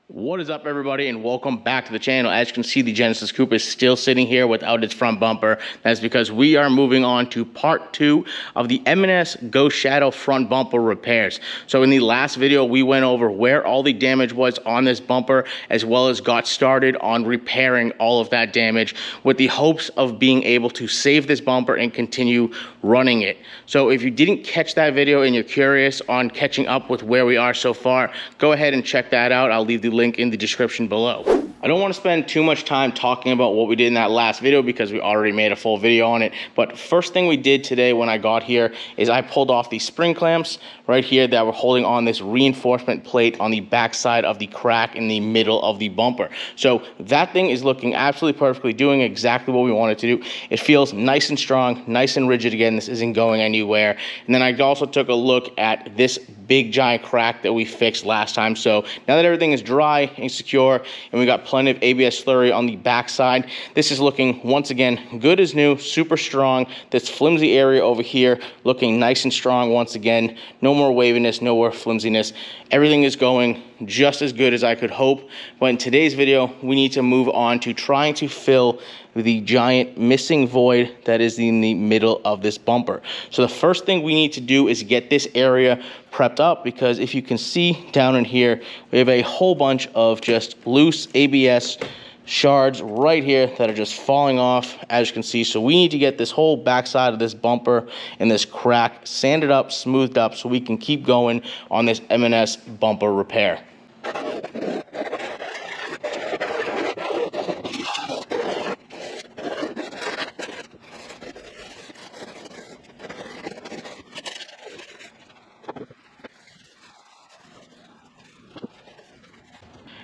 What is up, everybody, and welcome back to the channel. As you can see, the Genesis Coupe is still sitting here without its front bumper. That's because we are moving on to part 2 of the M&S Ghost Shadow front bumper repairs. So in the last video, we went over where all the damage was on this bumper, as well as got started on repairing all of that damage with the hopes of being able to save this bumper and continue running it. So if you didn't catch that video and you're curious on catching up with where we are so far, go ahead and check that out. I'll leave the link in the description below. I don't want to spend too much time talking about what we did in that last video because we already made a full video on it. But first thing we did today when I got here is I pulled off the spring clamps right here that were holding on this reinforcement plate on the back side of the crack in the middle of the bumper. So that thing is looking absolutely perfectly, doing exactly what we wanted to do. It feels nice and strong, nice and rigid again. This isn't going anywhere. And then I also took a look at this big giant crack that we fixed last time. So now that everything is dry and secure and we got plenty of ABS slurry on the back side, this is looking once again good as new, super strong. This flimsy area over here looking nice and strong once again. No more waviness, no more flimsiness. Everything is going just as good as I could hope. But in today's video, we need to move on to trying to fill the giant missing void that is in the middle of this bumper. So the first thing we need to do is get this area prepped up, because if you can see down in here, we have a whole bunch of just loose ABS shards right here that are just falling off, as you can see. So we need to get this whole backside of this bumper and this crack sanded up, smoothed up, so we can keep going on this M&S bumper repair.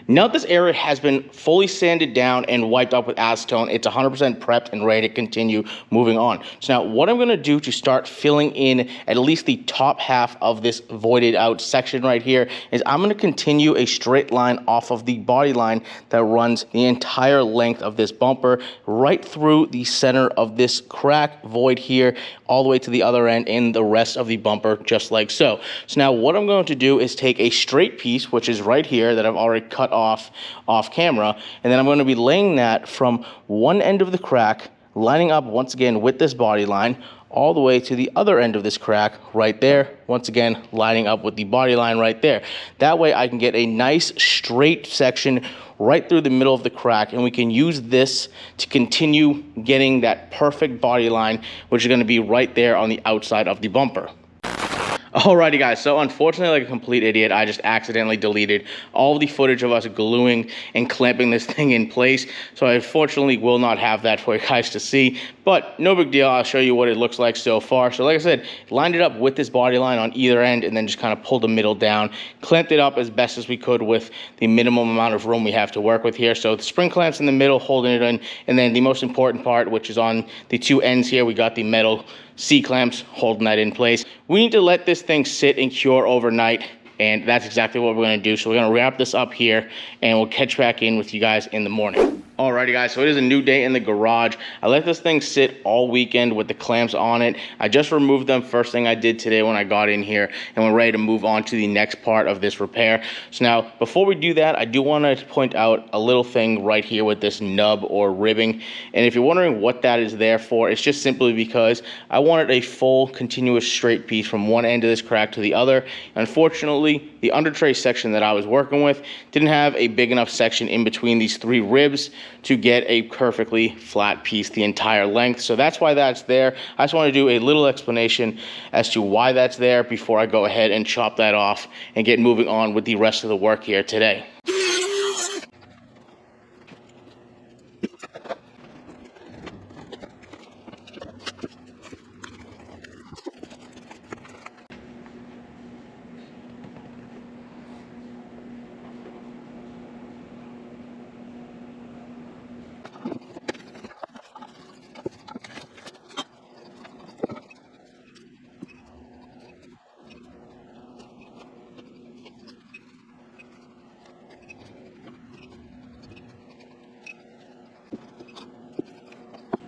Now that this area has been fully sanded down and wiped up with acetone, it's 100% prepped and ready to continue moving on. So now what I'm going to do to start filling in at least the top half of this voided out section right here is I'm going to continue a straight line off of the body line that runs the entire length of this bumper right through the center of this crack void here, all the way to the other end and the rest of the bumper, just like so. So now what I'm going to do is take a straight piece, which is right here, that I've already cut off camera, and then I'm going to be laying that from one end of the crack, lining up once again with this body line, all the way to the other end of this crack right there, once again lining up with the body line right there. That way I can get a nice straight section right through the middle of the crack, and we can use this to continue getting that perfect body line, which is going to be right there on the outside of the bumper. Alrighty guys, so unfortunately, like a complete idiot, I just accidentally deleted all the footage of us gluing and clamping this thing in place. So I unfortunately will not have that for you guys to see, but no big deal. I'll show you what it looks like so far. So like I said, lined it up with this body line on either end and then just kind of pulled the middle down, clamped it up as best as we could with the minimum amount of room we have to work with here. So the spring clamps in the middle holding it in, and then the most important part, which is on the two ends here, we got the metal C-clamps holding that in place. We need to let this thing sit and cure overnight, and that's exactly what we're going to do. So we're going to wrap this up here, and we'll catch back in with you guys in the morning. Alrighty guys, so it is a new day in the garage. I let this thing sit all weekend with the clamps on it. I just removed them first thing I did today when I got in here, and we're ready to move on to the next part of this repair. So now, before we do that, I do want to point out a little thing right here with this nub or ribbing. And if you're wondering what that is there for, it's just simply because I wanted a full continuous straight piece from one end of this crack to the other. Unfortunately, the under tray section that I was working with didn't have a big enough section in between these three ribs to get a perfectly flat piece the entire length. So that's why that's there. I just want to do a little explanation as to why that's there before I go ahead and chop that off and get moving on with the rest of the work here today.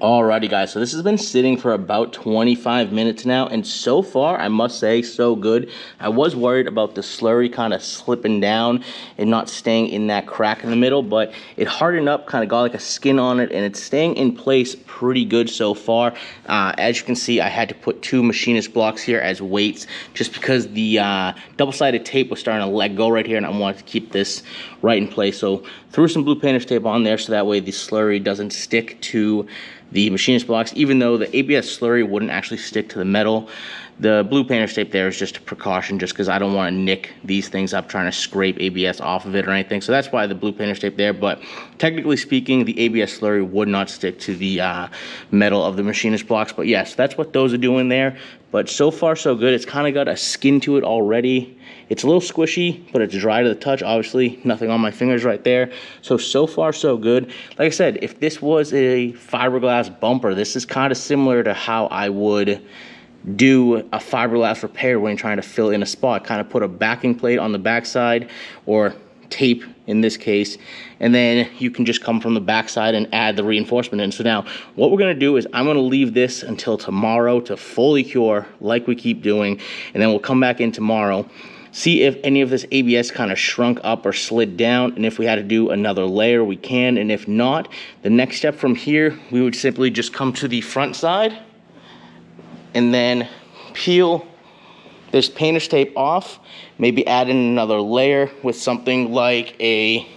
Alrighty guys, so this has been sitting for about 25 minutes now, and so far, I must say, so good. I was worried about the slurry kind of slipping down and not staying in that crack in the middle, but it hardened up, kind of got like a skin on it, and it's staying in place pretty good so far. As you can see, I had to put 2 machinist blocks here as weights, just because the double-sided tape was starting to let go right here, and I wanted to keep this right in place. So threw some blue painter's tape on there so that way the slurry doesn't stick to the machinist blocks. Even though the ABS slurry wouldn't actually stick to the metal, the blue painter's tape there is just a precaution, just because I don't want to nick these things up trying to scrape ABS off of it or anything. So that's why the blue painter's tape there. But technically speaking, the ABS slurry would not stick to the metal of the machinist blocks. But yes, that's what those are doing there. But so far so good. It's kind of got a skin to it already. It's a little squishy, but it's dry to the touch. Obviously, nothing on my fingers right there. So far so good. Like I said, if this was a fiberglass bumper, this is kind of similar to how I would do a fiberglass repair when trying to fill in a spot. Kind of put a backing plate on the backside, or tape in this case, and then you can just come from the backside and add the reinforcement in. So now what we're going to do is I'm going to leave this until tomorrow to fully cure like we keep doing, and then we'll come back in tomorrow, see if any of this ABS kind of shrunk up or slid down, and if we had to do another layer we can, and if not, the next step from here, we would simply just come to the front side and then peel this painter's tape off, maybe add in another layer with something like a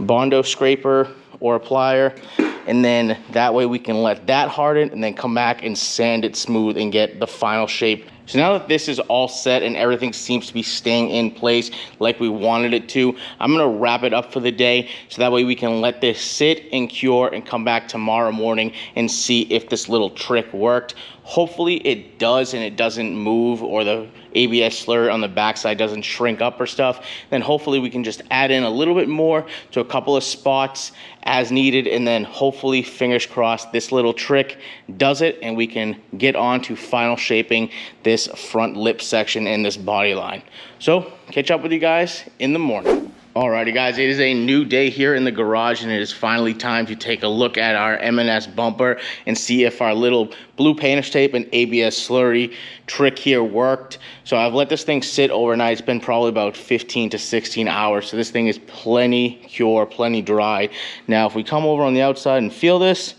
Bondo scraper or a plier, and then that way we can let that harden and then come back and sand it smooth and get the final shape. So now that this is all set and everything seems to be staying in place like we wanted it to, I'm gonna wrap it up for the day, so that way we can let this sit and cure and come back tomorrow morning and see if this little trick worked. Hopefully it does, and it doesn't move, or the ABS slurry on the backside doesn't shrink up or stuff. Then hopefully we can just add in a little bit more to a couple of spots as needed, and then hopefully, fingers crossed, this little trick does it and we can get on to final shaping this front lip section and this body line. So catch up with you guys in the morning. Alrighty guys, it is a new day here in the garage, and it is finally time to take a look at our M&S bumper and see if our little blue painter's tape and ABS slurry trick here worked. So I've let this thing sit overnight. It's been probably about 15 to 16 hours. So this thing is plenty cure, plenty dry. Now if we come over on the outside and feel this,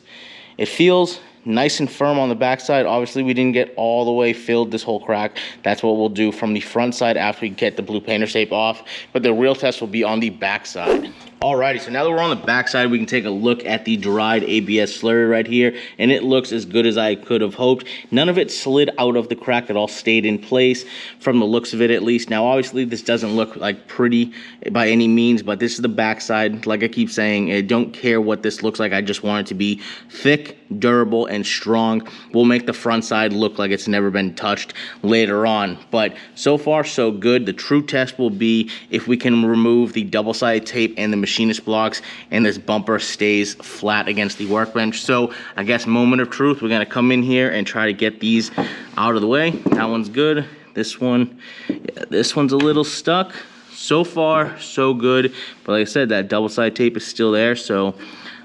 it feels nice and firm on the backside. Obviously we didn't get all the way filled this whole crack. That's what we'll do from the front side after we get the blue painter's tape off, but the real test will be on the backside. Alrighty, so now that we're on the backside, we can take a look at the dried ABS slurry right here, and it looks as good as I could have hoped. None of it slid out of the crack. It all stayed in place from the looks of it, at least. Now obviously this doesn't look like pretty by any means, but this is the backside. Like I keep saying, I don't care what this looks like. I just want it to be thick, durable, and strong. We'll make the front side look like it's never been touched later on, but so far so good. The true test will be if we can remove the double-sided tape and the machinist blocks and this bumper stays flat against the workbench. So I guess moment of truth, we're gonna come in here and try to get these out of the way. That one's good. This one, yeah, this one's a little stuck. So far so good, but like I said, that double-sided tape is still there, so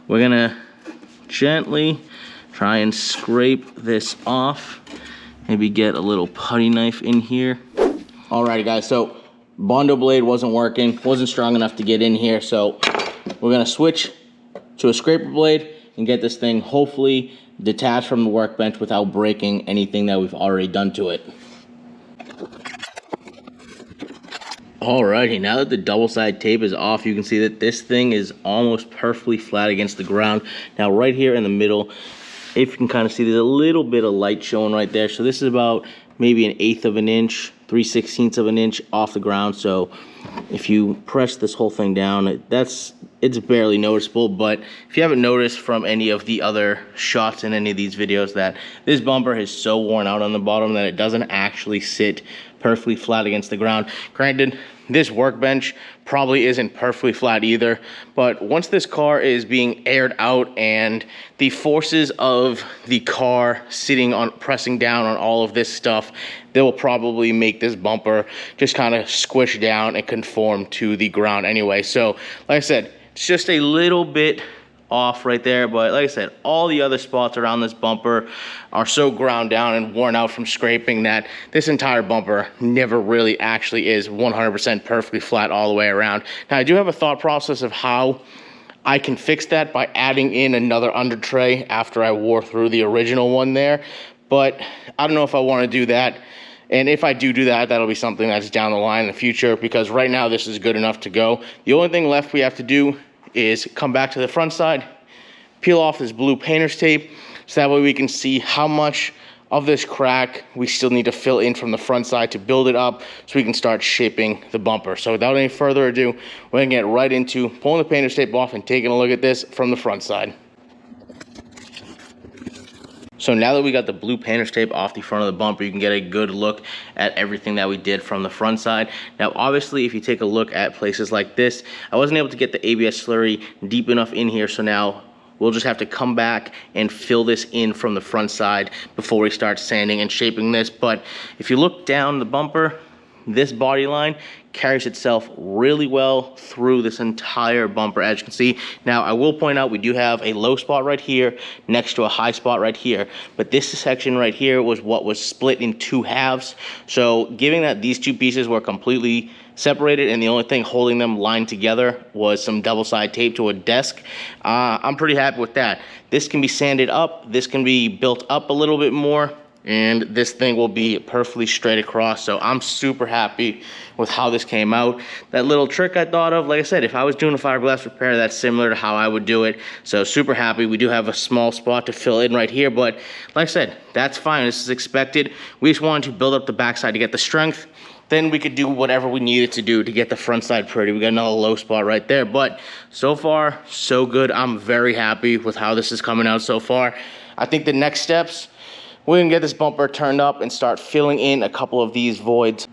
we're gonna gently try and scrape this off. Maybe get a little putty knife in here. Alrighty guys, so Bondo blade wasn't working, wasn't strong enough to get in here, so we're gonna switch to a scraper blade and get this thing hopefully detached from the workbench without breaking anything that we've already done to it. Alrighty, now that the double-sided tape is off, you can see that this thing is almost perfectly flat against the ground. Now right here in the middle, if you can kind of see, there's a little bit of light showing right there. So this is about maybe 1/8 of an inch, 3/16 of an inch off the ground. So if you press this whole thing down, it's barely noticeable. But if you haven't noticed from any of the other shots in any of these videos, that this bumper is so worn out on the bottom that it doesn't actually sit perfectly flat against the ground. Granted, this workbench probably isn't perfectly flat either, but once this car is being aired out and the forces of the car sitting on, pressing down on all of this stuff, they will probably make this bumper just kind of squish down and conform to the ground anyway. So like I said, it's just a little bit off right there. But like I said, all the other spots around this bumper are so ground down and worn out from scraping that this entire bumper never really actually is 100% perfectly flat all the way around. Now, I do have a thought process of how I can fix that by adding in another under tray after I wore through the original one there, but I don't know if I want to do that. And if I do that, that'll be something that's down the line in the future, because right now this is good enough to go. The only thing left we have to do is come back to the front side, peel off this blue painter's tape, so that way we can see how much of this crack we still need to fill in from the front side to build it up so we can start shaping the bumper. So without any further ado, we're gonna get right into pulling the painter's tape off and taking a look at this from the front side. So now that we got the blue painter's tape off the front of the bumper, you can get a good look at everything that we did from the front side. Now, obviously, if you take a look at places like this, I wasn't able to get the ABS slurry deep enough in here, so now we'll just have to come back and fill this in from the front side before we start sanding and shaping this. But if you look down the bumper, this body line carries itself really well through this entire bumper, as you can see. Now, I will point out we do have a low spot right here next to a high spot right here, but this section right here was what was split in two halves. So given that these two pieces were completely separated and the only thing holding them lined together was some double side tape to a desk, I'm pretty happy with that. This can be sanded up, this can be built up a little bit more, and this thing will be perfectly straight across. So I'm super happy with how this came out. That little trick I thought of, like I said, if I was doing a fiberglass repair, that's similar to how I would do it. So super happy. We do have a small spot to fill in right here, but like I said, that's fine. This is expected. We just wanted to build up the backside to get the strength. Then we could do whatever we needed to do to get the front side pretty. We got another low spot right there, but so far, so good. I'm very happy with how this is coming out so far. I think the next steps, we're gonna get this bumper turned up and start filling in a couple of these voids.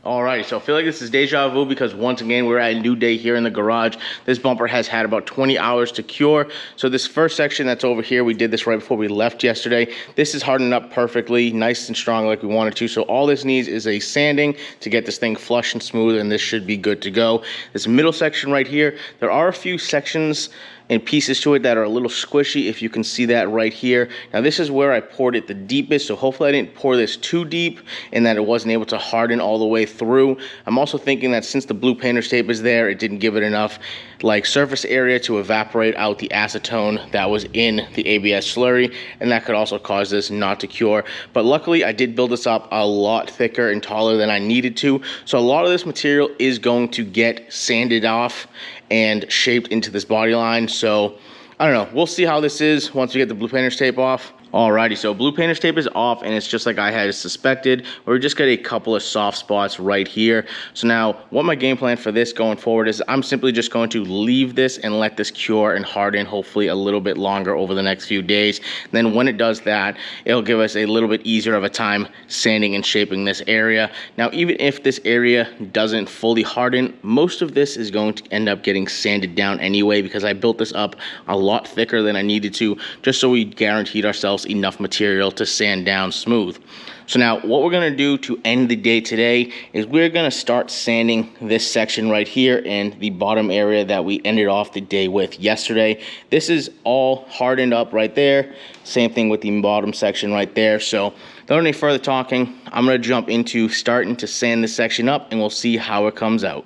Alrighty, so I feel like this is deja vu because once again, we're at a new day here in the garage. This bumper has had about 20 hours to cure. So this first section that's over here, we did this right before we left yesterday. This is hardened up perfectly, nice and strong like we wanted to. So all this needs is a sanding to get this thing flush and smooth, and this should be good to go. This middle section right here, there are a few sections and pieces to it that are a little squishy, if you can see that right here. Now this is where I poured it the deepest, so hopefully I didn't pour this too deep and that it wasn't able to harden all the way through. I'm also thinking that since the blue painter's tape is there, it didn't give it enough like surface area to evaporate out the acetone that was in the ABS slurry, and that could also cause this not to cure. But luckily I did build this up a lot thicker and taller than I needed to, so a lot of this material is going to get sanded off and shaped into this body line. So I don't know, we'll see how this is once we get the blue painter's tape off. Alrighty, so blue painter's tape is off and it's just like I had suspected. We just got a couple of soft spots right here. So now what my game plan for this going forward is, I'm simply just going to leave this and let this cure and harden hopefully a little bit longer over the next few days. And then when it does that, it'll give us a little bit easier of a time sanding and shaping this area. Now, even if this area doesn't fully harden, most of this is going to end up getting sanded down anyway, because I built this up a lot thicker than I needed to, just so we guaranteed ourselves else enough material to sand down smooth. So now what we're going to do to end the day today is we're going to start sanding this section right here and the bottom area that we ended off the day with yesterday. This is all hardened up right there. Same thing with the bottom section right there. So without any further talking, I'm going to jump into starting to sand this section up and we'll see how it comes out.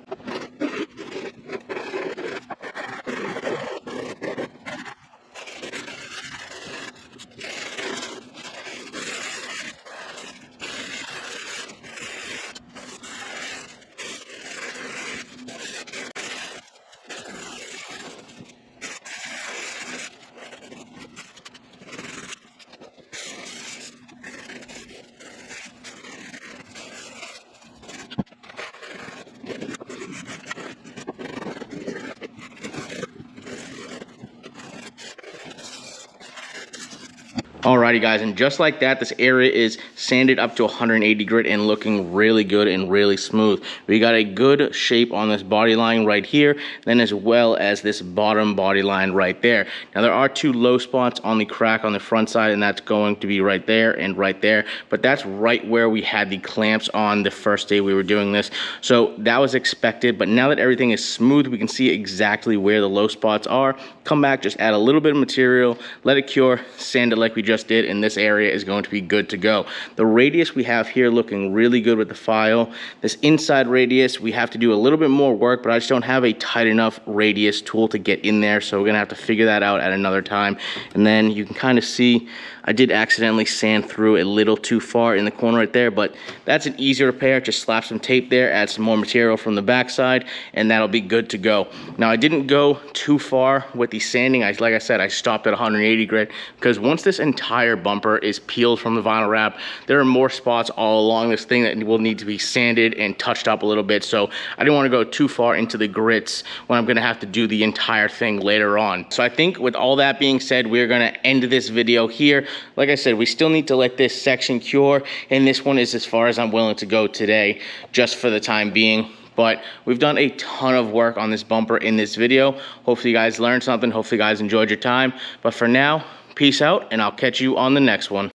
Alrighty guys, and just like that, this area is sanded up to 180 grit and looking really good and really smooth. We got a good shape on this body line right here, then as well as this bottom body line right there. Now there are two low spots on the crack on the front side, and that's going to be right there and right there, but that's right where we had the clamps on the first day we were doing this. So that was expected, but now that everything is smooth, we can see exactly where the low spots are. Come back, just add a little bit of material, let it cure, sand it like we just did, and this area is going to be good to go. The radius we have here looking really good with the file. This inside radius, we have to do a little bit more work, but I just don't have a tight enough radius tool to get in there, so we're gonna have to figure that out at another time. And then you can kind of see I did accidentally sand through a little too far in the corner right there, but that's an easy repair. Just slap some tape there, add some more material from the backside, and that'll be good to go. Now I didn't go too far with the sanding. Like I said, I stopped at 180 grit because once this entire bumper is peeled from the vinyl wrap, there are more spots all along this thing that will need to be sanded and touched up a little bit. So I didn't want to go too far into the grits when I'm going to have to do the entire thing later on. So I think with all that being said, we're going to end this video here. Like I said, we still need to let this section cure, and this one is as far as I'm willing to go today, just for the time being. But we've done a ton of work on this bumper in this video. Hopefully you guys learned something. Hopefully you guys enjoyed your time. But for now, peace out, and I'll catch you on the next one.